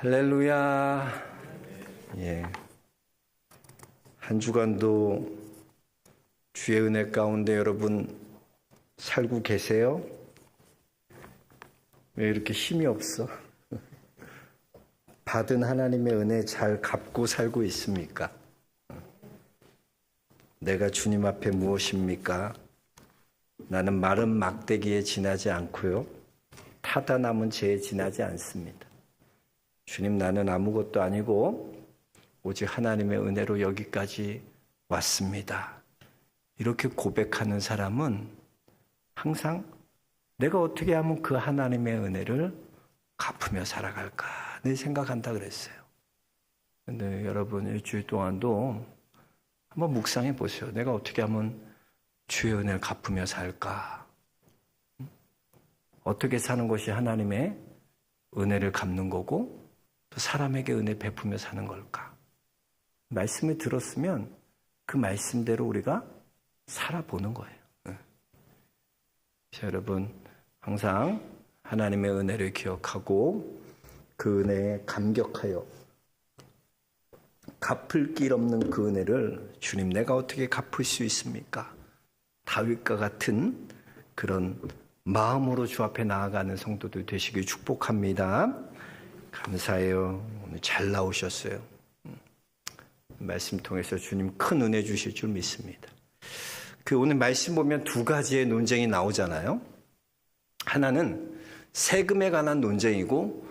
할렐루야. 예. 한 주간도 주의 은혜 가운데 여러분 살고 계세요? 왜 이렇게 힘이 없어? 받은 하나님의 은혜 잘 갚고 살고 있습니까? 내가 주님 앞에 무엇입니까? 나는 마른 막대기에 지나지 않고요. 타다 남은 재에 지나지 않습니다. 주님, 나는 아무것도 아니고 오직 하나님의 은혜로 여기까지 왔습니다. 이렇게 고백하는 사람은 항상 내가 어떻게 하면 그 하나님의 은혜를 갚으며 살아갈까 늘 생각한다 그랬어요. 근데 여러분 일주일 동안도 한번 묵상해 보세요. 내가 어떻게 하면 주의 은혜를 갚으며 살까? 어떻게 사는 것이 하나님의 은혜를 갚는 거고 또 사람에게 은혜 베푸며 사는 걸까? 말씀을 들었으면 그 말씀대로 우리가 살아보는 거예요. 자, 여러분 항상 하나님의 은혜를 기억하고 그 은혜에 감격하여 갚을 길 없는 그 은혜를 주님 내가 어떻게 갚을 수 있습니까? 다윗과 같은 그런 마음으로 주 앞에 나아가는 성도들 되시길 축복합니다. 감사해요. 오늘 잘 나오셨어요. 말씀 통해서 주님 큰 은혜 주실 줄 믿습니다. 그 오늘 말씀 보면 두 가지의 논쟁이 나오잖아요. 하나는 세금에 관한 논쟁이고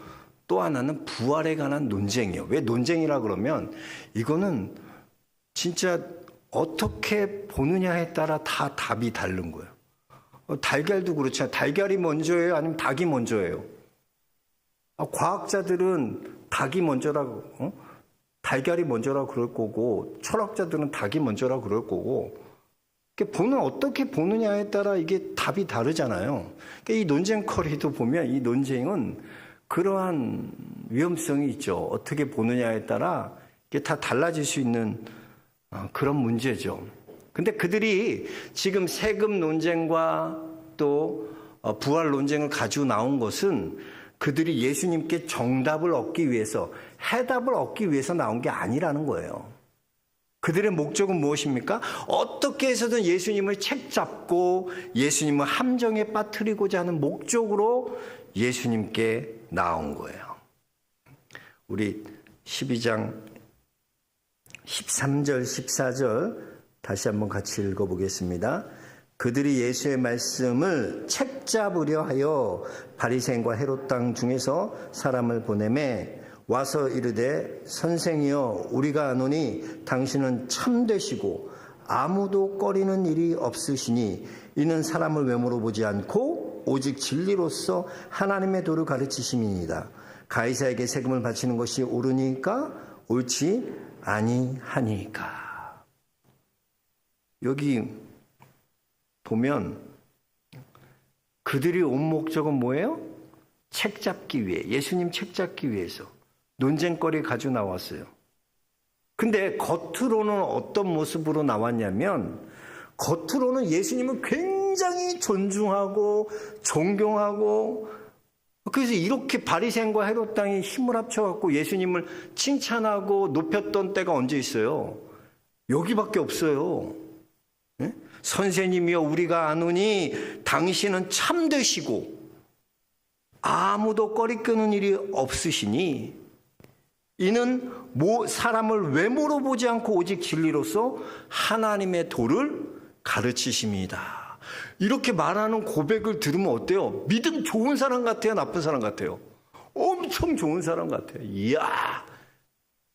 또 하나는 부활에 관한 논쟁이에요. 왜 논쟁이라 그러면 이거는 진짜 어떻게 보느냐에 따라 다 답이 다른 거예요. 달걀도 그렇잖아요. 달걀이 먼저예요? 아니면 닭이 먼저예요? 과학자들은 닭이 먼저라고, 달걀이 먼저라고 그럴 거고, 철학자들은 닭이 먼저라고 그럴 거고, 어떻게 보느냐에 따라 이게 답이 다르잖아요. 이 논쟁거리도 보면 이 논쟁은 그러한 위험성이 있죠. 어떻게 보느냐에 따라 이게 다 달라질 수 있는 그런 문제죠. 근데 그들이 지금 세금 논쟁과 또 부활 논쟁을 가지고 나온 것은 그들이 예수님께 정답을 얻기 위해서, 해답을 얻기 위해서 나온 게 아니라는 거예요. 그들의 목적은 무엇입니까? 어떻게 해서든 예수님을 책잡고 예수님을 함정에 빠뜨리고자 하는 목적으로 예수님께 나온 거예요. 우리 12장 13절 14절 다시 한번 같이 읽어보겠습니다. 그들이 예수의 말씀을 책잡으려 하여 바리새인과 헤롯 땅 중에서 사람을 보내매 와서 이르되 선생이여 우리가 아노니 당신은 참되시고 아무도 꺼리는 일이 없으시니 이는 사람을 외모로 보지 않고 오직 진리로서 하나님의 도를 가르치심이니이다. 가이사에게 세금을 바치는 것이 옳으니까 옳지 아니하니까. 여기 보면 그들이 온 목적은 뭐예요? 책잡기 위해, 예수님 책잡기 위해서 논쟁거리 가지고 나왔어요. 근데 겉으로는 어떤 모습으로 나왔냐면 겉으로는 예수님을 굉장히 존중하고 존경하고 그래서 이렇게 바리새인과 헤롯 땅이 힘을 합쳐갖고 예수님을 칭찬하고 높였던 때가 언제 있어요? 여기밖에 없어요. 네? 선생님이여 우리가 아노니 당신은 참되시고 아무도 꺼리끄는 일이 없으시니 이는 사람을 외모로 보지 않고 오직 진리로서 하나님의 도를 가르치십니다. 이렇게 말하는 고백을 들으면 어때요? 믿음 좋은 사람 같아요? 나쁜 사람 같아요? 엄청 좋은 사람 같아요. 이야,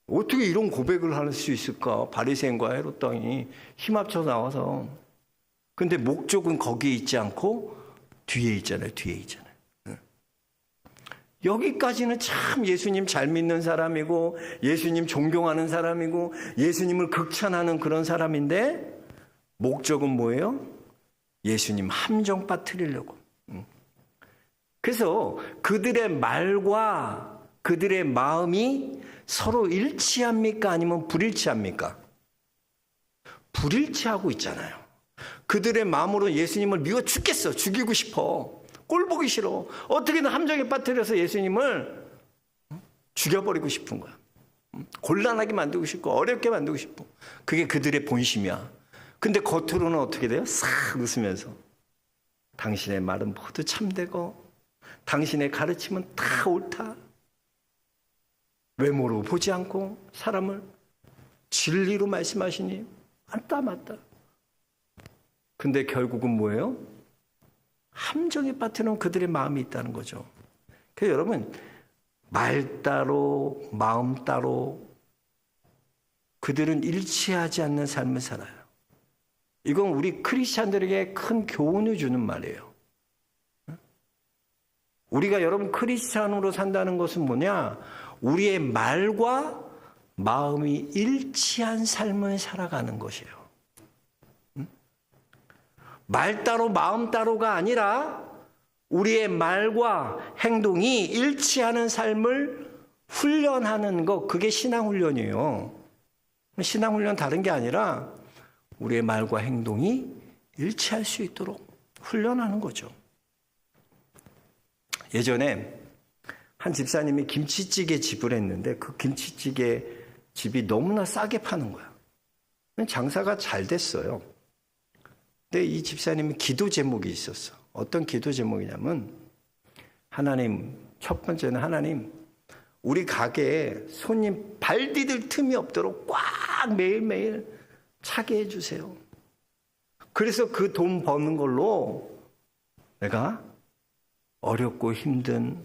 어떻게 이런 고백을 할 수 있을까? 바리새인과 헤롯 땅이 힘 합쳐 나와서. 근데 목적은 거기에 있지 않고 뒤에 있잖아요. 뒤에 있잖아요. 여기까지는 참 예수님 잘 믿는 사람이고 예수님 존경하는 사람이고 예수님을 극찬하는 그런 사람인데 목적은 뭐예요? 예수님 함정 빠뜨리려고. 그래서 그들의 말과 그들의 마음이 서로 일치합니까? 아니면 불일치합니까? 불일치하고 있잖아요. 그들의 마음으로 예수님을 미워 죽겠어. 죽이고 싶어. 꼴 보기 싫어. 어떻게든 함정에 빠뜨려서 예수님을 죽여버리고 싶은 거야. 곤란하게 만들고 싶고 어렵게 만들고 싶고 그게 그들의 본심이야. 근데 겉으로는 어떻게 돼요? 싹 웃으면서 당신의 말은 모두 참되고 당신의 가르침은 다 옳다. 외모로 보지 않고 사람을 진리로 말씀하시니 맞다. 근데 결국은 뭐예요? 함정에 빠뜨리는 그들의 마음이 있다는 거죠. 그래서 여러분 말 따로 마음 따로 그들은 일치하지 않는 삶을 살아요. 이건 우리 크리스찬들에게 큰 교훈을 주는 말이에요. 우리가 여러분 크리스찬으로 산다는 것은 뭐냐? 우리의 말과 마음이 일치한 삶을 살아가는 것이에요. 말 따로 마음 따로가 아니라 우리의 말과 행동이 일치하는 삶을 훈련하는 것, 그게 신앙훈련이에요. 신앙훈련 다른 게 아니라 우리의 말과 행동이 일치할 수 있도록 훈련하는 거죠. 예전에 한 집사님이 김치찌개 집을 했는데 그 김치찌개 집이 너무나 싸게 파는 거야. 장사가 잘 됐어요. 근데 이 집사님이 기도 제목이 있었어. 어떤 기도 제목이냐면 하나님, 첫 번째는 하나님, 우리 가게에 손님 발 디딜 틈이 없도록 꽉 매일매일 차게 해주세요. 그래서 그 돈 버는 걸로 내가 어렵고 힘든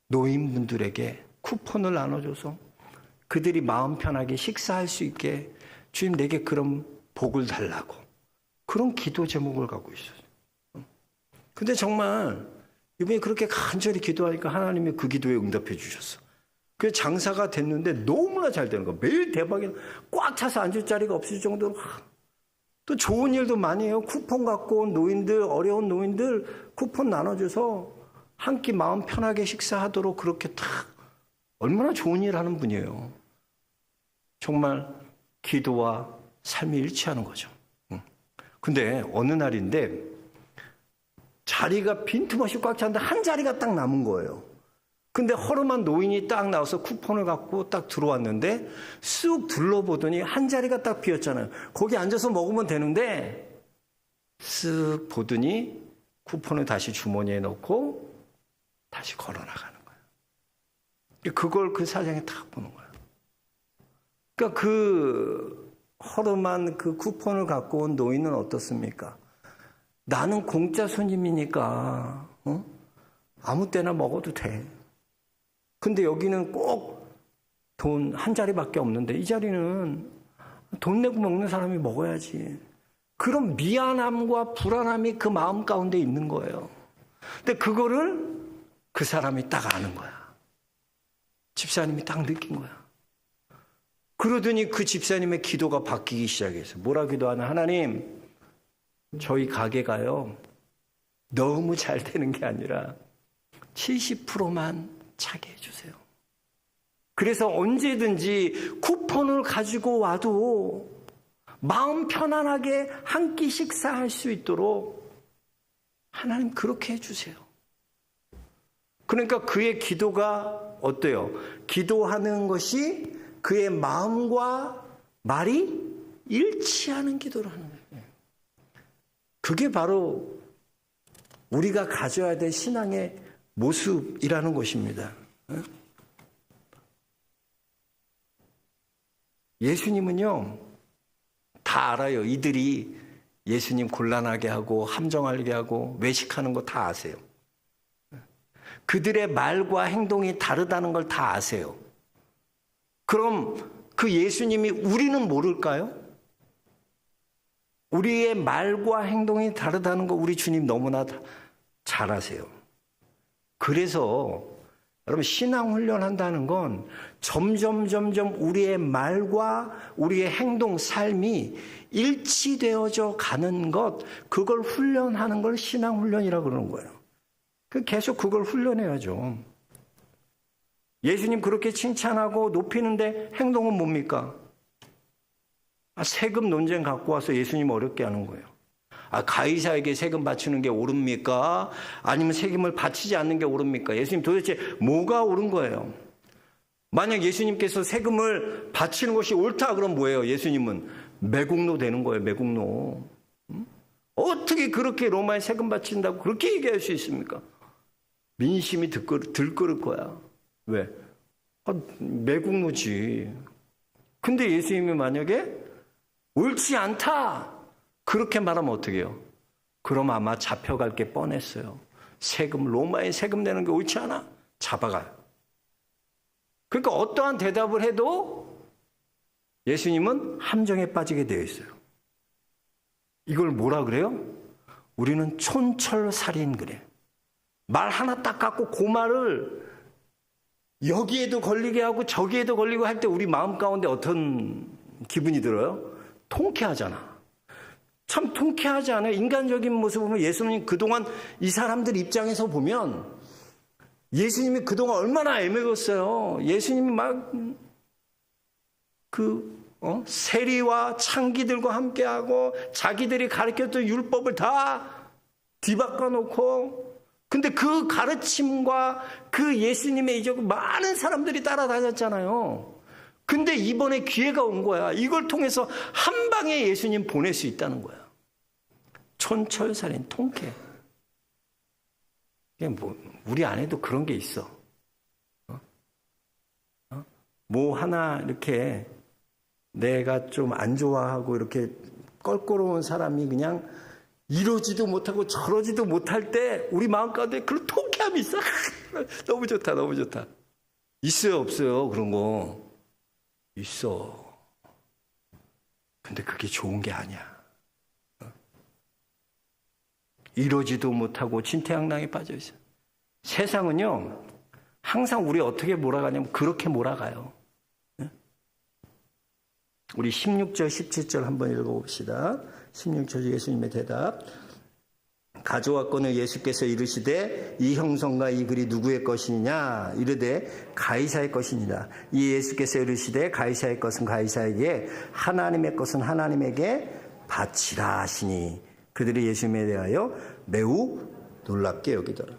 노인분들에게 쿠폰을 나눠줘서 그들이 마음 편하게 식사할 수 있게 주님 내게 그런 복을 달라고 그런 기도 제목을 갖고 있었어요. 근데 정말 이분이 그렇게 간절히 기도하니까 하나님이 그 기도에 응답해 주셨어. 그래서 장사가 됐는데 너무나 잘 되는 거야. 매일 대박이 꽉 차서 앉을 자리가 없을 정도로. 또 좋은 일도 많이 해요. 쿠폰 갖고 온 노인들, 어려운 노인들 쿠폰 나눠줘서 한 끼 마음 편하게 식사하도록 그렇게 딱 얼마나 좋은 일 하는 분이에요. 정말 기도와 삶이 일치하는 거죠. 근데 어느 날인데 자리가 빈틈없이 꽉 찼는데 한 자리가 딱 남은 거예요. 근데 허름한 노인이 딱 나와서 쿠폰을 갖고 딱 들어왔는데 쑥 둘러보더니 한 자리가 딱 비었잖아요. 거기 앉아서 먹으면 되는데 쓱 보더니 쿠폰을 다시 주머니에 넣고 다시 걸어 나가는 거예요. 그걸 그 사장이 딱 보는 거예요. 그러니까 그 허름한 그 쿠폰을 갖고 온 노인은 어떻습니까? 나는 공짜 손님이니까 아무 때나 먹어도 돼. 근데 여기는 꼭 돈 한 자리밖에 없는데 이 자리는 돈 내고 먹는 사람이 먹어야지. 그런 미안함과 불안함이 그 마음 가운데 있는 거예요. 근데 그거를 그 사람이 딱 아는 거야. 집사님이 딱 느낀 거야. 그러더니 그 집사님의 기도가 바뀌기 시작했어요. 뭐라 기도하나? 하나님, 저희 가게가요 너무 잘 되는 게 아니라 70%만 차게 해주세요. 그래서 언제든지 쿠폰을 가지고 와도 마음 편안하게 한 끼 식사할 수 있도록 하나님 그렇게 해주세요. 그러니까 그의 기도가 어때요? 기도하는 것이 그의 마음과 말이 일치하는 기도를 하는 거예요. 그게 바로 우리가 가져야 될 신앙의 모습이라는 것입니다. 예수님은요, 다 알아요. 이들이 예수님 곤란하게 하고 함정하게 하고 외식하는 거 다 아세요. 그들의 말과 행동이 다르다는 걸 다 아세요. 그럼 그 예수님이 우리는 모를까요? 우리의 말과 행동이 다르다는 거 우리 주님 너무나 잘 아세요. 그래서 여러분 신앙 훈련한다는 건 점점 우리의 말과 우리의 행동, 삶이 일치되어져 가는 것, 그걸 훈련하는 걸 신앙 훈련이라고 그러는 거예요. 계속 그걸 훈련해야죠. 예수님 그렇게 칭찬하고 높이는데 행동은 뭡니까? 세금 논쟁 갖고 와서 예수님 어렵게 하는 거예요. 가이사에게 세금 바치는 게 옳습니까? 아니면 세금을 바치지 않는 게 옳습니까? 예수님 도대체 뭐가 옳은 거예요? 만약 예수님께서 세금을 바치는 것이 옳다 그럼 뭐예요? 예수님은 매국노 되는 거예요. 매국노. 어떻게 그렇게 로마에 세금 바친다고 그렇게 얘기할 수 있습니까? 민심이 들끓을 거야. 왜? 매국노지. 근데 예수님이 만약에 옳지 않다 그렇게 말하면 어떻게 해요? 그럼 아마 잡혀갈 게 뻔했어요. 로마에 세금 내는 게 옳지 않아? 잡아가요. 그러니까 어떠한 대답을 해도 예수님은 함정에 빠지게 되어 있어요. 이걸 뭐라 그래요? 우리는 촌철살인 그래. 말 하나 딱 갖고 그 말을 여기에도 걸리게 하고 저기에도 걸리고 할 때 우리 마음 가운데 어떤 기분이 들어요? 통쾌하잖아. 참 통쾌하지 않아요? 인간적인 모습을 보면 예수님 그동안 이 사람들 입장에서 보면 예수님이 그동안 얼마나 애매했어요. 예수님이 막 세리와 창기들과 함께하고 자기들이 가르쳤던 율법을 다 뒤바꿔 놓고 근데 그 가르침과 그 예수님의 이적 많은 사람들이 따라다녔잖아요. 근데 이번에 기회가 온 거야. 이걸 통해서 한 방에 예수님 보낼 수 있다는 거야. 촌철살인 통쾌. 우리 안에도 그런 게 있어. 뭐 하나 이렇게 내가 좀 안 좋아하고 이렇게 껄끄러운 사람이 그냥 이러지도 못하고 저러지도 못할 때 우리 마음 가운데 그런 통쾌함이 있어. 너무 좋다, 너무 좋다. 있어요, 없어요? 그런 거. 있어. 근데 그게 좋은 게 아니야. 이러지도 못하고 진퇴양난에 빠져 있어요. 세상은요, 항상 우리 어떻게 몰아가냐면 그렇게 몰아가요. 우리 16절, 17절 한번 읽어봅시다. 16절 예수님의 대답. 가져왔거늘 예수께서 이르시되 이 형성과 이 글이 누구의 것이냐 이르되 가이사의 것이니라. 이 예수께서 이르시되 가이사의 것은 가이사에게 하나님의 것은 하나님에게 바치라 하시니 그들이 예수님에 대하여 매우 놀랍게 여기더라.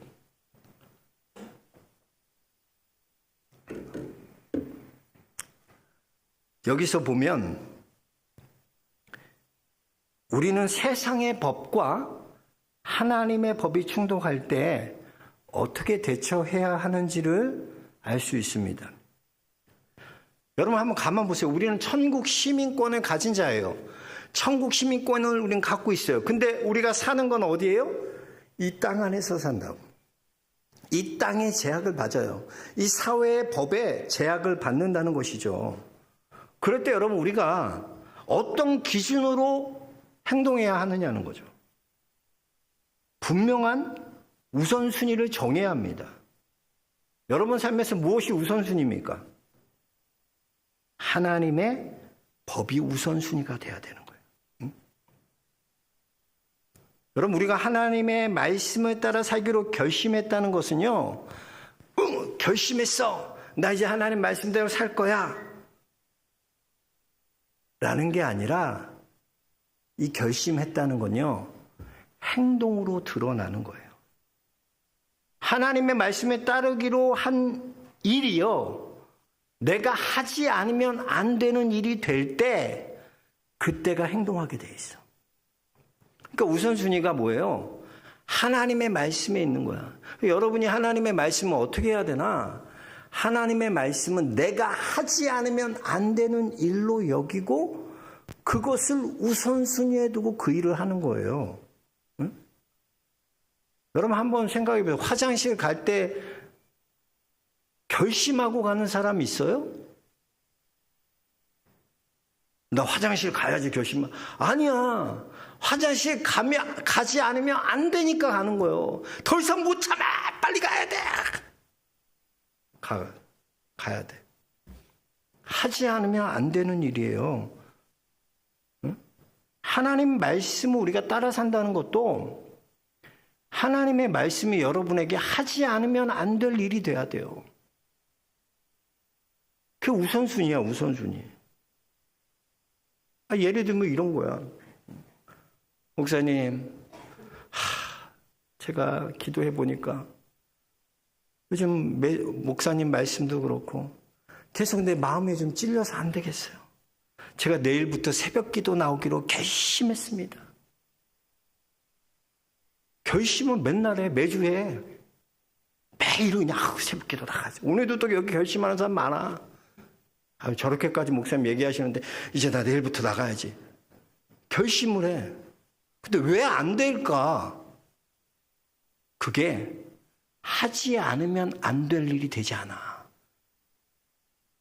여기서 보면 우리는 세상의 법과 하나님의 법이 충돌할 때 어떻게 대처해야 하는지를 알 수 있습니다. 여러분 한번 가만 보세요. 우리는 천국 시민권을 가진 자예요. 천국 시민권을 우리는 갖고 있어요. 근데 우리가 사는 건 어디예요? 이 땅 안에서 산다고. 이 땅의 제약을 받아요. 이 사회의 법에 제약을 받는다는 것이죠. 그럴 때 여러분 우리가 어떤 기준으로 행동해야 하느냐는 거죠. 분명한 우선순위를 정해야 합니다. 여러분 삶에서 무엇이 우선순위입니까? 하나님의 법이 우선순위가 돼야 되는 거예요. 응? 여러분 우리가 하나님의 말씀을 따라 살기로 결심했다는 것은요. 결심했어. 나 이제 하나님 말씀대로 살 거야. 라는 게 아니라 이 결심했다는 건요. 행동으로 드러나는 거예요. 하나님의 말씀에 따르기로 한 일이요. 내가 하지 않으면 안 되는 일이 될 때 그때가 행동하게 돼 있어. 그러니까 우선순위가 뭐예요? 하나님의 말씀에 있는 거야. 여러분이 하나님의 말씀을 어떻게 해야 되나? 하나님의 말씀은 내가 하지 않으면 안 되는 일로 여기고 그것을 우선순위에 두고 그 일을 하는 거예요. 응? 여러분 한번 생각해 보세요. 화장실 갈 때 결심하고 가는 사람 있어요? 나 화장실 가야지 결심만. 아니야. 화장실 가지 않으면 안 되니까 가는 거예요. 더 이상 못 참아. 빨리 가야 돼. 가야 돼. 하지 않으면 안 되는 일이에요. 응? 하나님 말씀을 우리가 따라 산다는 것도 하나님의 말씀이 여러분에게 하지 않으면 안 될 일이 돼야 돼요. 그게 우선순위야, 우선순위. 예를 들면 이런 거야. 목사님, 제가 기도해 보니까 요즘 목사님 말씀도 그렇고 그래서 근데 마음에 좀 찔려서 안 되겠어요. 제가 내일부터 새벽 기도 나오기로 결심했습니다. 결심은 맨날 해, 매주 해. 매일 그냥 새벽 기도 나가지. 오늘도 또 여기 결심하는 사람 많아. 저렇게까지 목사님 얘기하시는데 이제 나 내일부터 나가야지. 결심을 해. 근데 왜 안 될까? 그게 하지 않으면 안 될 일이 되지 않아.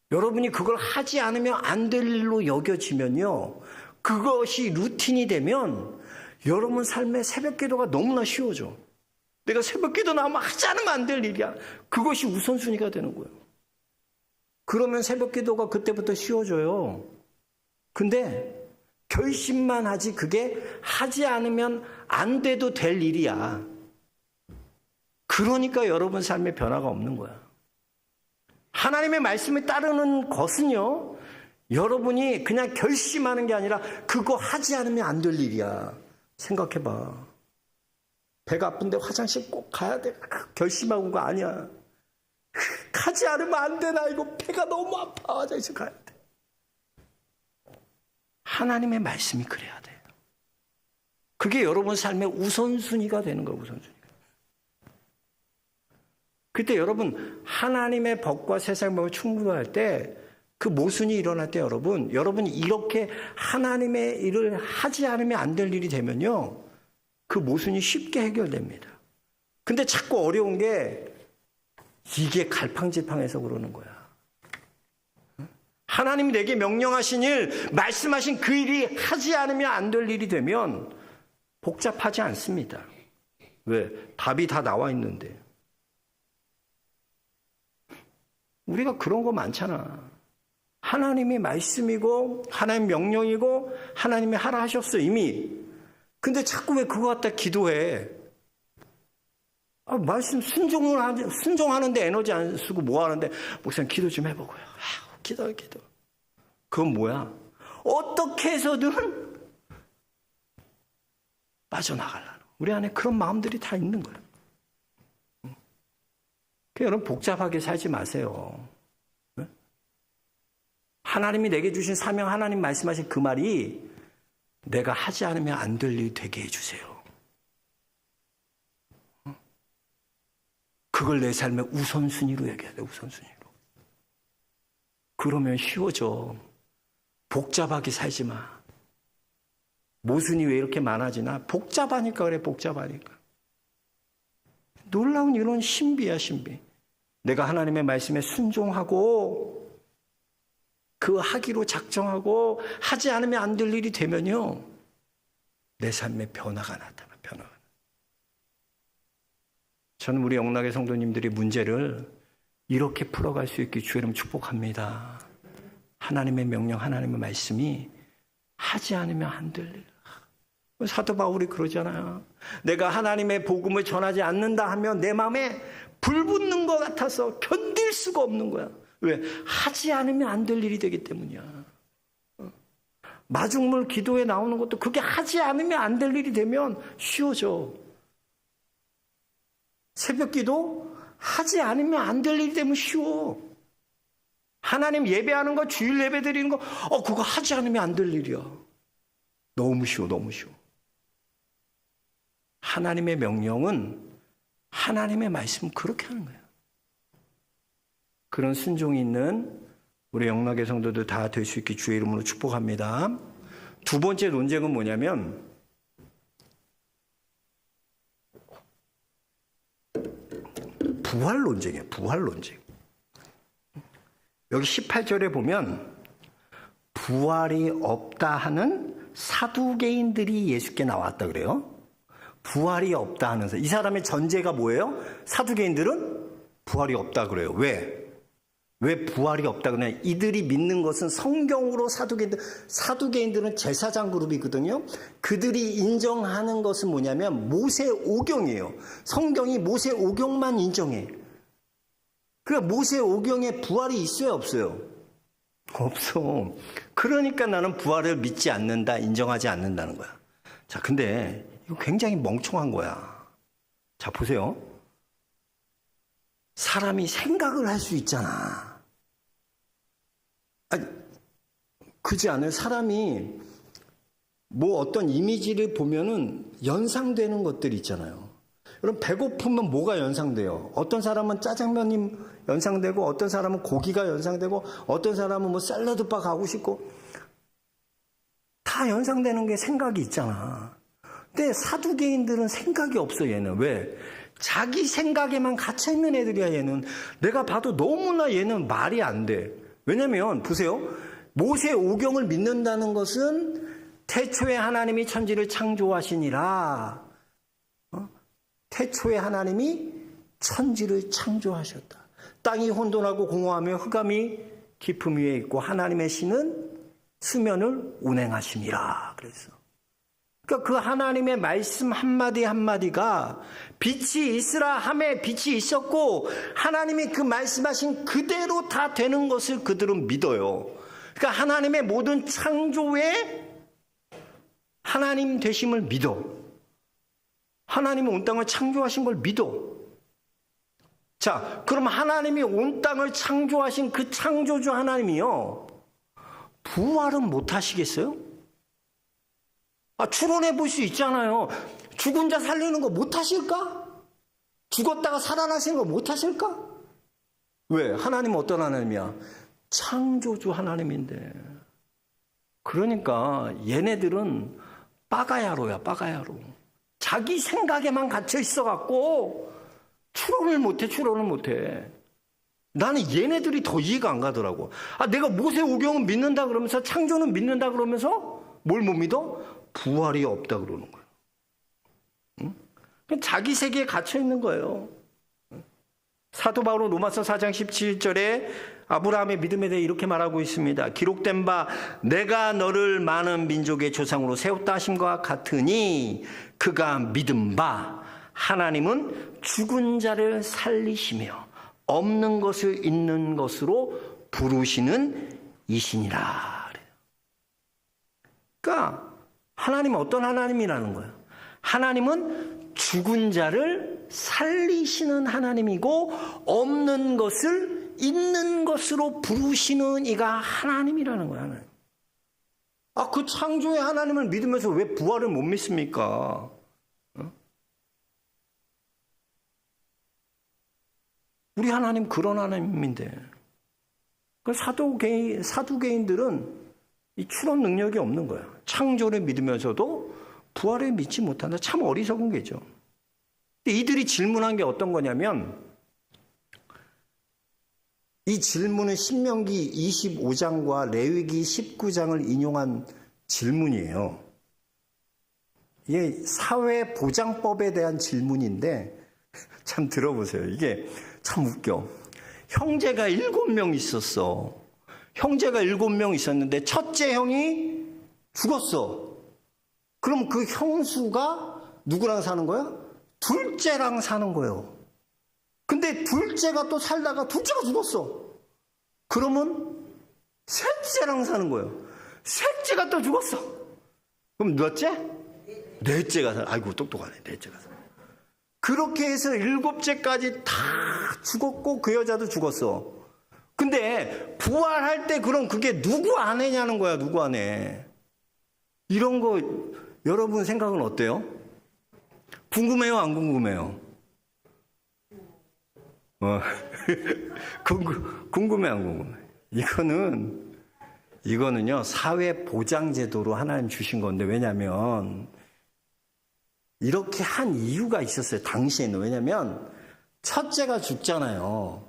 여러분이 그걸 하지 않으면 안 될 일로 여겨지면요, 그것이 루틴이 되면 여러분 삶의 새벽 기도가 너무나 쉬워져. 내가 새벽 기도 나오면 하지 않으면 안 될 일이야. 그것이 우선순위가 되는 거예요. 그러면 새벽 기도가 그때부터 쉬워져요. 근데 결심만 하지 그게 하지 않으면 안 돼도 될 일이야. 그러니까 여러분 삶에 변화가 없는 거야. 하나님의 말씀을 따르는 것은요, 여러분이 그냥 결심하는 게 아니라 그거 하지 않으면 안 될 일이야. 생각해봐. 배가 아픈데 화장실 꼭 가야 돼. 결심하고 온 거 아니야. 가지 않으면 안 돼. 나 이거 배가 너무 아파. 화장실 가야 돼. 하나님의 말씀이 그래야 돼. 그게 여러분 삶의 우선순위가 되는 거예요. 우선순위가. 그때 여러분 하나님의 법과 세상 법을 충분할 때, 그 모순이 일어날 때 여러분이 이렇게 하나님의 일을 하지 않으면 안 될 일이 되면요, 그 모순이 쉽게 해결됩니다. 근데 자꾸 어려운 게 이게 갈팡질팡해서 그러는 거야. 하나님이 내게 명령하신 일, 말씀하신 그 일이 하지 않으면 안 될 일이 되면 복잡하지 않습니다. 왜? 답이 다 나와 있는데. 우리가 그런 거 많잖아. 하나님의 말씀이고 하나님의 명령이고 하나님이 하라 하셨어 이미. 근데 자꾸 왜 그거 갖다 기도해? 말씀 순종하는데 에너지 안 쓰고 뭐 하는데, 목사님 기도 좀 해보고요. 기도. 그건 뭐야? 어떻게 해서든 빠져나가려는. 우리 안에 그런 마음들이 다 있는 거예요. 여러분 복잡하게 살지 마세요. 하나님이 내게 주신 사명, 하나님 말씀하신 그 말이 내가 하지 않으면 안 될 일 되게 해주세요. 그걸 내 삶의 우선순위로 얘기해야 돼. 우선순위로. 그러면 쉬워져. 복잡하게 살지 마. 모순이 왜 이렇게 많아지나? 복잡하니까 그래. 복잡하니까. 놀라운 이런 신비야. 신비. 내가 하나님의 말씀에 순종하고 그 하기로 작정하고 하지 않으면 안 될 일이 되면요, 내 삶에 변화가 나타나. 변화가. 저는 우리 영락의 성도님들이 문제를 이렇게 풀어갈 수 있게 주의 이름 축복합니다. 하나님의 명령, 하나님의 말씀이 하지 않으면 안 될 일. 사도 바울이 그러잖아요. 내가 하나님의 복음을 전하지 않는다 하면 내 마음에 불 붙는 것 같아서 견딜 수가 없는 거야. 왜? 하지 않으면 안 될 일이 되기 때문이야. 마중물 기도에 나오는 것도 그게 하지 않으면 안 될 일이 되면 쉬워져. 새벽 기도 하지 않으면 안 될 일이 되면 쉬워. 하나님 예배하는 거, 주일 예배 드리는 거, 그거 하지 않으면 안 될 일이야. 너무 쉬워, 너무 쉬워. 하나님의 명령은, 하나님의 말씀은 그렇게 하는 거야. 그런 순종이 있는 우리 영락의 성도들 다 될 수 있게 주의 이름으로 축복합니다. 두 번째 논쟁은 뭐냐면, 부활 논쟁이에요. 부활 논쟁. 여기 18절에 보면 부활이 없다 하는 사두개인들이 예수께 나왔다 그래요. 부활이 없다 하면서, 이 사람의 전제가 뭐예요? 사두개인들은 부활이 없다 그래요. 왜 부활이 없다 그러냐? 이들이 믿는 것은 성경으로 사두개인들은 제사장 그룹이거든요. 그들이 인정하는 것은 뭐냐면 모세오경이에요. 성경이 모세오경만 인정해. 그러니까 모세오경에 부활이 있어요, 없어요? 없어. 그러니까 나는 부활을 믿지 않는다, 인정하지 않는다는 거야. 자, 근데 이거 굉장히 멍청한 거야. 자, 보세요. 사람이 생각을 할 수 있잖아. 아니, 그지 않아요? 사람이 뭐 어떤 이미지를 보면은 연상되는 것들이 있잖아요. 여러분, 배고프면 뭐가 연상돼요? 어떤 사람은 짜장면이 연상되고, 어떤 사람은 고기가 연상되고, 어떤 사람은 뭐 샐러드바 가고 싶고, 다 연상되는 게 생각이 있잖아. 근데 사두개인들은 생각이 없어, 얘는. 왜? 자기 생각에만 갇혀있는 애들이야, 얘는. 내가 봐도 너무나 얘는 말이 안 돼. 왜냐면, 보세요. 모세 오경을 믿는다는 것은 태초에 하나님이 천지를 창조하시니라. 태초에 하나님이 천지를 창조하셨다. 땅이 혼돈하고 공허하며 흑암이 깊음 위에 있고 하나님의 신은 수면을 운행하심이라. 그랬어. 그러니까 그 하나님의 말씀 한마디 한마디가 빛이 있으라 함에 빛이 있었고 하나님이 그 말씀하신 그대로 다 되는 것을 그들은 믿어요. 그러니까 하나님의 모든 창조에 하나님 되심을 믿어. 하나님이 온 땅을 창조하신 걸 믿어. 자, 그럼 하나님이 온 땅을 창조하신 그 창조주 하나님이요, 부활은 못 하시겠어요? 추론해 볼 수 있잖아요. 죽은 자 살리는 거 못 하실까? 죽었다가 살아나시는 거 못 하실까? 왜? 하나님은 어떤 하나님이야? 창조주 하나님인데. 그러니까 얘네들은 빠가야로야, 빠가야로. 자기 생각에만 갇혀 있어갖고 추론을 못해. 나는 얘네들이 더 이해가 안 가더라고. 내가 모세 오경은 믿는다 그러면서 창조는 믿는다 그러면서 뭘 못 믿어? 부활이 없다 그러는 거야. 응? 자기 세계에 갇혀 있는 거예요. 사도 바울은 로마서 4장 17절에 아브라함의 믿음에 대해 이렇게 말하고 있습니다. 기록된 바 내가 너를 많은 민족의 조상으로 세웠다 하심과 같으니 그가 믿은 바 하나님은 죽은 자를 살리시며 없는 것을 있는 것으로 부르시는 이시니라. 그러니까 하나님은 어떤 하나님이라는 거예요? 하나님은 죽은 자를 살리시는 하나님이고 없는 것을 있는 것으로 부르시는 이가 하나님이라는 거야. 하나님. 그 창조의 하나님을 믿으면서 왜 부활을 못 믿습니까? 우리 하나님 그런 하나님인데. 사두개인들은 이 추론 능력이 없는 거야. 창조를 믿으면서도 부활을 믿지 못한다. 참 어리석은 게죠. 이들이 질문한 게 어떤 거냐면, 이 질문은 신명기 25장과 레위기 19장을 인용한 질문이에요. 이게 사회보장법에 대한 질문인데 참 들어보세요. 이게 참 웃겨. 형제가 7명 있었어. 형제가 7명 있었는데 첫째 형이 죽었어. 그럼 그 형수가 누구랑 사는 거야? 둘째랑 사는 거예요. 근데 둘째가 또 살다가 둘째가 죽었어. 그러면 셋째랑 사는 거예요. 셋째가 또 죽었어. 그럼 몇째? 넷째가 살아. 아이고 똑똑하네. 넷째가 살아. 그렇게 해서 7째까지 다 죽었고 그 여자도 죽었어. 근데 부활할 때 그럼 그게 누구 아내냐는 거야. 누구 아내. 이런 거 여러분 생각은 어때요? 궁금해요? 안 궁금해요? 궁금해 안 궁금해? 이거는요 사회보장제도로 하나님 주신 건데, 왜냐면 이렇게 한 이유가 있었어요. 당시에는. 왜냐면 첫째가 죽잖아요.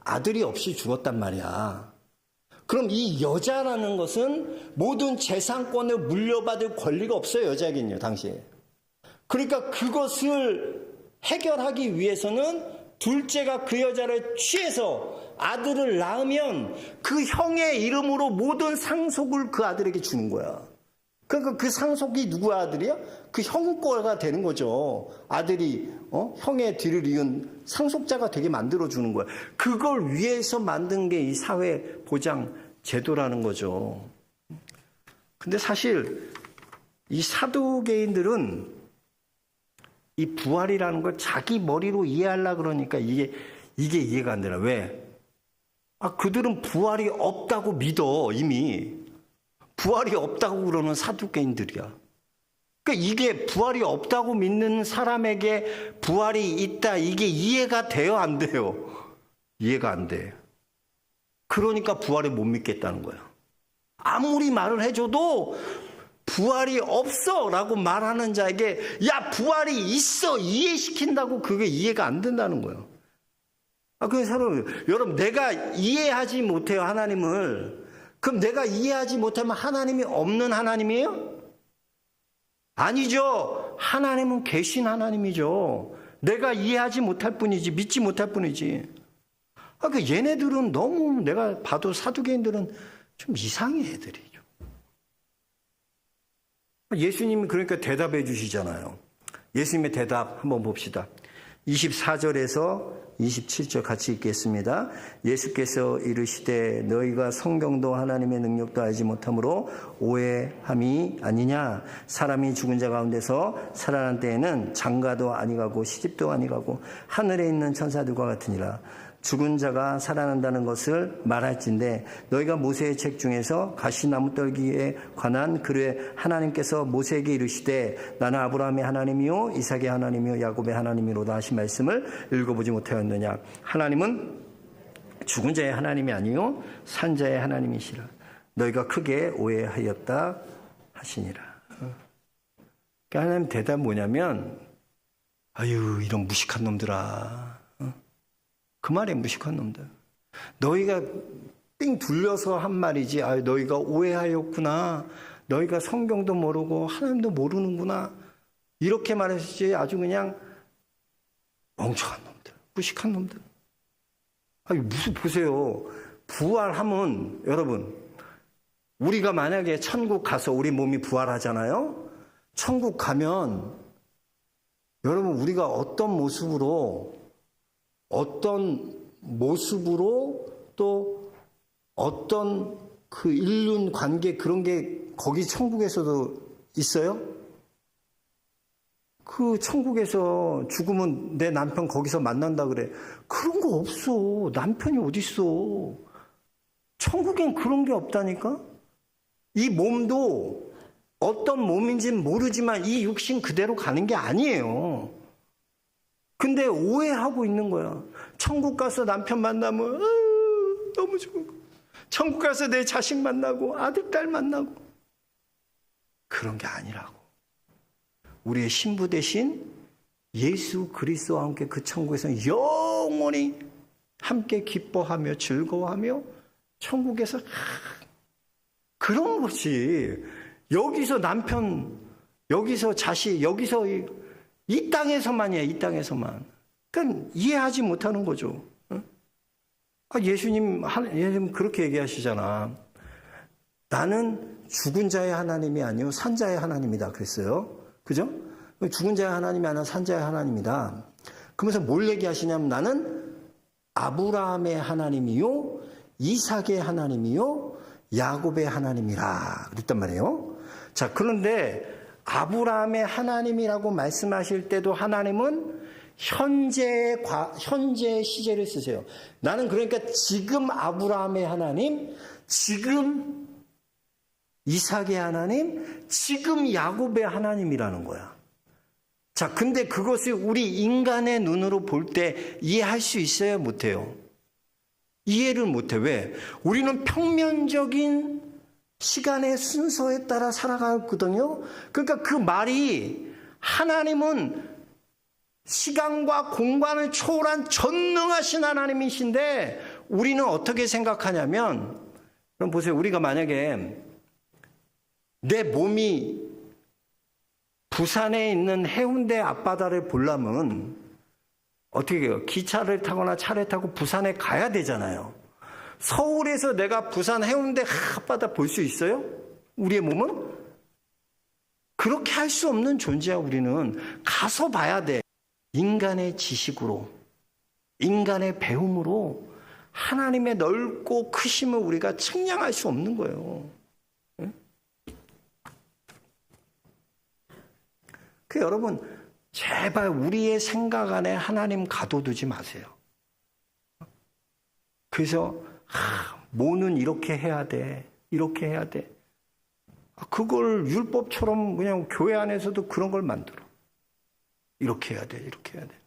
아들이 없이 죽었단 말이야. 그럼 이 여자라는 것은 모든 재산권을 물려받을 권리가 없어요. 여자에게는요, 당시에. 그러니까 그것을 해결하기 위해서는 둘째가 그 여자를 취해서 아들을 낳으면 그 형의 이름으로 모든 상속을 그 아들에게 주는 거야. 그러니까 그 상속이 누구 아들이야? 그 형 거가 되는 거죠. 아들이 형의 뒤를 이은 상속자가 되게 만들어주는 거야. 그걸 위해서 만든 게 이 사회보장 제도라는 거죠. 근데 사실 이 사두개인들은 이 부활이라는 걸 자기 머리로 이해하려고 그러니까 이게 이해가 안 되나. 왜? 그들은 부활이 없다고 믿어. 이미 부활이 없다고 그러는 사두개인들이야. 그러니까 이게 부활이 없다고 믿는 사람에게 부활이 있다, 이게 이해가 돼요, 안 돼요? 이해가 안 돼. 그러니까 부활을 못 믿겠다는 거야. 아무리 말을 해줘도 부활이 없어 라고 말하는 자에게 야, 부활이 있어 이해시킨다고 그게 이해가 안 된다는 거예요. 그래서 여러분, 내가 이해하지 못해요, 하나님을. 그럼 내가 이해하지 못하면 하나님이 없는 하나님이에요? 아니죠. 하나님은 계신 하나님이죠. 내가 이해하지 못할 뿐이지, 믿지 못할 뿐이지. 얘네들은 너무, 내가 봐도 사두개인들은 좀 이상해, 애들이죠. 예수님이 그러니까 대답해 주시잖아요. 예수님의 대답 한번 봅시다. 24절에서 27절 같이 읽겠습니다. 예수께서 이르시되 너희가 성경도 하나님의 능력도 알지 못함으로 오해함이 아니냐. 사람이 죽은 자 가운데서 살아난 때에는 장가도 아니가고 시집도 아니가고 하늘에 있는 천사들과 같으니라. 죽은 자가 살아난다는 것을 말할진대 너희가 모세의 책 중에서 가시나무 떨기에 관한 글에 하나님께서 모세에게 이르시되 나는 아브라함의 하나님이요 이삭의 하나님이요 야곱의 하나님이로다 하신 말씀을 읽어보지 못하였느냐. 하나님은 죽은 자의 하나님이 아니요 산 자의 하나님이시라. 너희가 크게 오해하였다 하시니라. 그러니까 하나님 대답 뭐냐면 아유 이런 무식한 놈들아. 그 말에 무식한 놈들. 너희가 삥 둘려서 한 말이지. 너희가 오해하였구나. 너희가 성경도 모르고 하나님도 모르는구나. 이렇게 말했지. 아주 그냥 멍청한 놈들. 무식한 놈들. 무슨 보세요. 부활하면 여러분 우리가 만약에 천국 가서 우리 몸이 부활하잖아요. 천국 가면 여러분 우리가 어떤 모습으로 또 어떤 그 인륜 관계 그런 게 거기 천국에서도 있어요? 그 천국에서 죽으면 내 남편 거기서 만난다 그래. 그런 거 없어. 남편이 어딨어. 천국엔 그런 게 없다니까? 이 몸도 어떤 몸인지는 모르지만 이 육신 그대로 가는 게 아니에요. 근데 오해하고 있는 거야. 천국 가서 남편 만나면 너무 좋은 거. 천국 가서 내 자식 만나고 아들, 딸 만나고. 그런 게 아니라고. 우리의 신부 대신 예수 그리스도와 함께 그 천국에서 영원히 함께 기뻐하며 즐거워하며 천국에서 그런 거지. 여기서 남편, 여기서 자식, 여기서 이 땅에서만이야, 이 땅에서만. 그러니까 이해하지 못하는 거죠. 예수님 그렇게 얘기하시잖아. 나는 죽은 자의 하나님이 아니요 산 자의 하나님이다 그랬어요. 그죠? 죽은 자의 하나님이 아니라 산 자의 하나님이다. 그러면서 뭘 얘기하시냐면 나는 아브라함의 하나님이요 이삭의 하나님이요 야곱의 하나님이라 그랬단 말이에요. 자, 그런데 아브라함의 하나님이라고 말씀하실 때도 하나님은 현재 시제를 쓰세요. 나는 그러니까 지금 아브라함의 하나님, 지금 이삭의 하나님, 지금 야곱의 하나님이라는 거야. 자, 근데 그것을 우리 인간의 눈으로 볼 때 이해할 수 있어야 못해요. 이해를 못해. 왜? 우리는 평면적인 시간의 순서에 따라 살아가거든요. 그러니까 그 말이 하나님은 시간과 공간을 초월한 전능하신 하나님이신데 우리는 어떻게 생각하냐면 그럼 보세요. 우리가 만약에 내 몸이 부산에 있는 해운대 앞바다를 보려면 어떻게 해요? 기차를 타거나 차를 타고 부산에 가야 되잖아요. 서울에서 내가 부산 해운대 앞바다 볼 수 있어요? 우리의 몸은? 그렇게 할 수 없는 존재야. 우리는 가서 봐야 돼. 인간의 지식으로, 인간의 배움으로 하나님의 넓고 크심을 우리가 측량할 수 없는 거예요. 그 여러분 제발 우리의 생각 안에 하나님 가둬두지 마세요. 그래서 뭐는 이렇게 해야 돼. 이렇게 해야 돼. 그걸 율법처럼 그냥 교회 안에서도 그런 걸 만들어. 이렇게 해야 돼. 이렇게 해야 돼.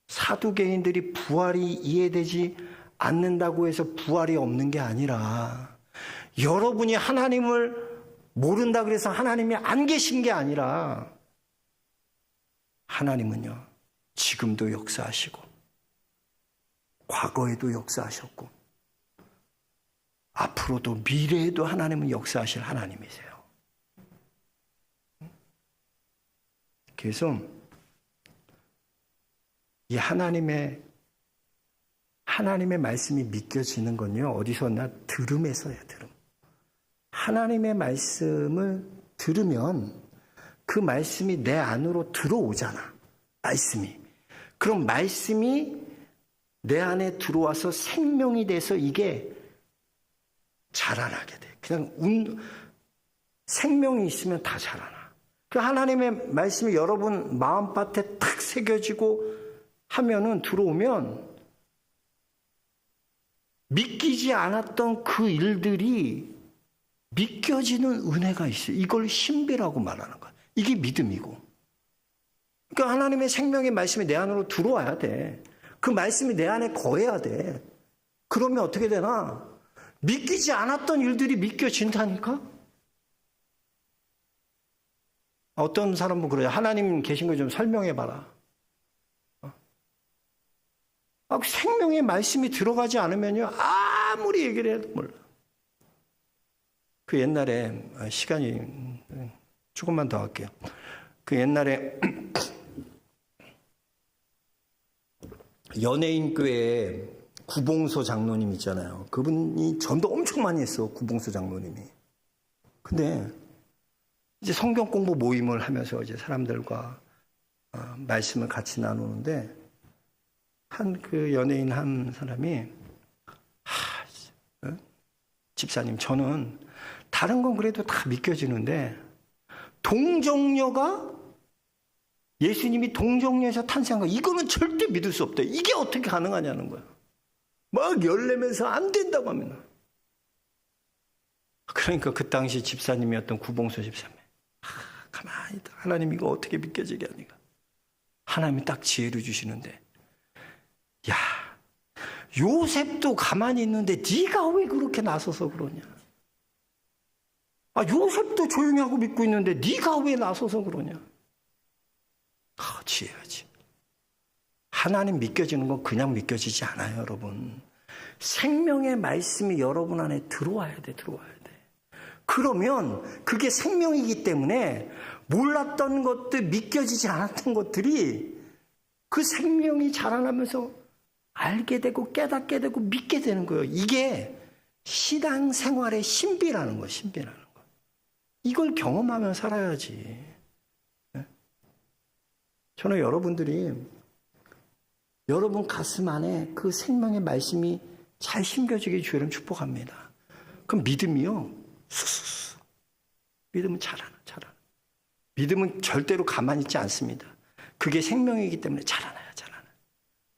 사두개인들이 부활이 이해되지 않는다고 해서 부활이 없는 게 아니라, 여러분이 하나님을 모른다 그래서 하나님이 안 계신 게 아니라, 하나님은요, 지금도 역사하시고, 과거에도 역사하셨고, 앞으로도 미래에도 하나님은 역사하실 하나님이세요. 그래서 이 하나님의 말씀이 믿겨지는 건요, 어디서나 들음에서요, 들음. 하나님의 말씀을 들으면 그 말씀이 내 안으로 들어오잖아. 말씀이. 그럼 말씀이 내 안에 들어와서 생명이 돼서 이게 자라나게 돼. 그냥 생명이 있으면 다 자라나. 그 하나님의 말씀이 여러분 마음밭에 탁 새겨지고 하면은, 들어오면 믿기지 않았던 그 일들이 믿겨지는 은혜가 있어요. 이걸 신비라고 말하는 거야. 이게 믿음이고. 그러니까 하나님의 생명의 말씀이 내 안으로 들어와야 돼. 그 말씀이 내 안에 거해야 돼. 그러면 어떻게 되나? 믿기지 않았던 일들이 믿겨진다니까? 어떤 사람은 그래요. 하나님 계신 거 좀 설명해봐라. 생명의 말씀이 들어가지 않으면요, 아무리 얘기를 해도 몰라. 그 옛날에, 시간이 조금만 더 할게요. 그 옛날에 연예인 교회에 구봉소 장로님 있잖아요. 그분이 전도 엄청 많이 했어, 구봉소 장로님이. 근데 이제 성경 공부 모임을 하면서 이제 사람들과 말씀을 같이 나누는데, 그 연예인 한 사람이, 집사님, 저는 다른 건 그래도 다 믿겨지는데, 동정녀가 예수님이 동정녀에서 탄생한 거, 이거는 절대 믿을 수 없대. 이게 어떻게 가능하냐는 거야. 막 열내면서 안 된다고 하면. 그러니까 그 당시 집사님이었던 구봉소 집사님, 가만히 있다. 하나님 이거 어떻게 믿겨지게 하니까. 하나님이 딱 지혜를 주시는데, 야, 요셉도 가만히 있는데 네가 왜 그렇게 나서서 그러냐. 요셉도 조용히 하고 믿고 있는데 네가 왜 나서서 그러냐. 지혜야지. 하나님 믿겨지는 건 그냥 믿겨지지 않아요, 여러분. 생명의 말씀이 여러분 안에 들어와야 돼. 그러면 그게 생명이기 때문에 몰랐던 것들, 믿겨지지 않았던 것들이 그 생명이 자라나면서 알게 되고 깨닫게 되고 믿게 되는 거예요. 이게 신앙생활의 신비라는 거예요. 신비라는 거. 이걸 경험하면 살아야지. 저는 여러분들이 여러분 가슴 안에 그 생명의 말씀이 잘 심겨지게 주의를 축복합니다. 그럼 믿음이요, 쑥쑥. 믿음은 자라나. 믿음은 절대로 가만히 있지 않습니다. 그게 생명이기 때문에 자라나요.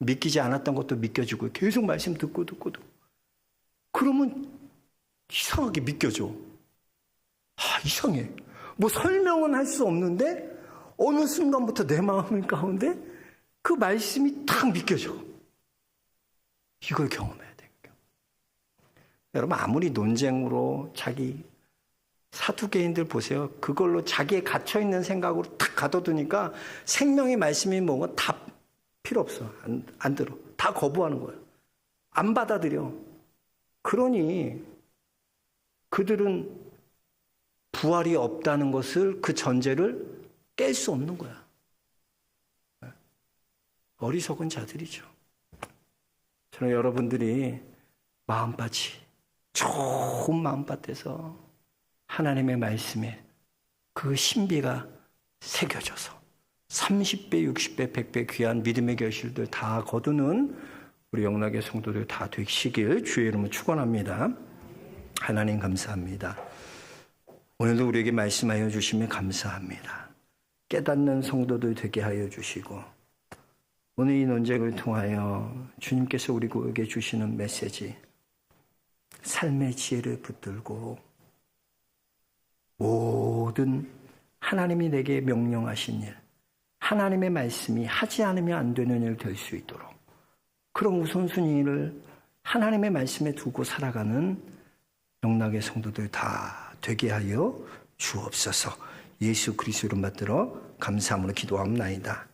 믿기지 않았던 것도 믿겨지고, 계속 말씀 듣고. 그러면 이상하게 믿겨져. 이상해. 뭐 설명은 할 수 없는데 어느 순간부터 내 마음 가운데 그 말씀이 딱 믿겨져. 이걸 경험해야 돼요. 여러분, 아무리 논쟁으로 자기 사두개인들 보세요. 그걸로 자기의 갇혀있는 생각으로 탁 가둬두니까 생명의 말씀이 뭔가 다 필요 없어. 안 들어. 다 거부하는 거예요. 안 받아들여. 그러니 그들은 부활이 없다는 것을, 그 전제를 깰 수 없는 거야. 어리석은 자들이죠. 저는 여러분들이 마음밭이 좋은 마음밭에서 하나님의 말씀에 그 신비가 새겨져서 30배, 60배, 100배 귀한 믿음의 결실들 다 거두는 우리 영락의 성도들 다 되시길 주의 이름으로 축원합니다. 하나님 감사합니다. 오늘도 우리에게 말씀하여 주시면 감사합니다. 깨닫는 성도들 되게 하여 주시고, 오늘 이 논쟁을 통하여 주님께서 우리에게 주시는 메시지, 삶의 지혜를 붙들고 모든 하나님이 내게 명령하신 일, 하나님의 말씀이 하지 않으면 안 되는 일 될 수 있도록 그런 우선순위를 하나님의 말씀에 두고 살아가는 영락의 성도들 다 되게 하여 주옵소서. 예수 그리스도로 받들어 감사함으로 기도합나이다.